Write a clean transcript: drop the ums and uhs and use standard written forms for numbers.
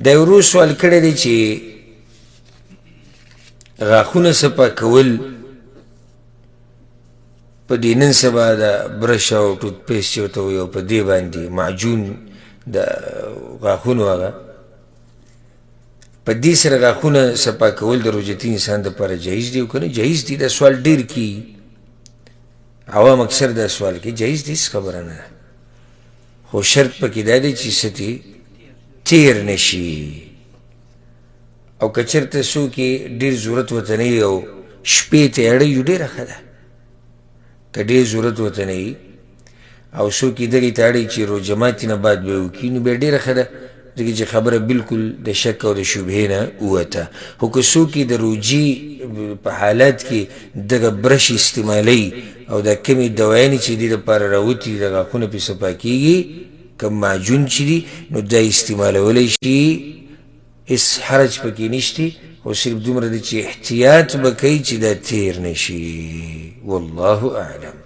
دا ورو سوال کړی دی چې غاښونه صفا کول په دې نن سبا د برش او ټوت پیسټ چې ورته وایي او په دې باندې معجون د غاښونو هغه په دې سره غاښونه صفا کول د روژتي انسان دپاره جایز دی او که نه جایز دی. دا سوال ډېر کي عوام اکثر دا سوال کوي جایز دی، هېڅ خبره نه ده، خو شرط پکې دا دی چې څه تیر نشي. او که چېرته څوک یې ډېر ضرورت ورته نه وي او شپې ته یې اړوي ډېره ښه ده. که ډېر ضرورت ورته نه وي او څوک یې دغې ته اړوي چې روژه ماتي نه بعد به یې وکړي نو بیا ډېره ښه ده، ځکه چې خبره بالکل د شک او د شبهې نه ووته. خو که څوک یې د روژې په حالات کې دغه برش استعمالوي او دا کمې دوایانې چې دې دپاره راوتي د غاښونه پرې صفا کېږي کم معجون چې دي نو دا استعمالولی شي، هېڅ حرج پکې نشته، خو صرف دومره دی چې احتیاط به کوي چې دا تیر نشي. والله اعلم.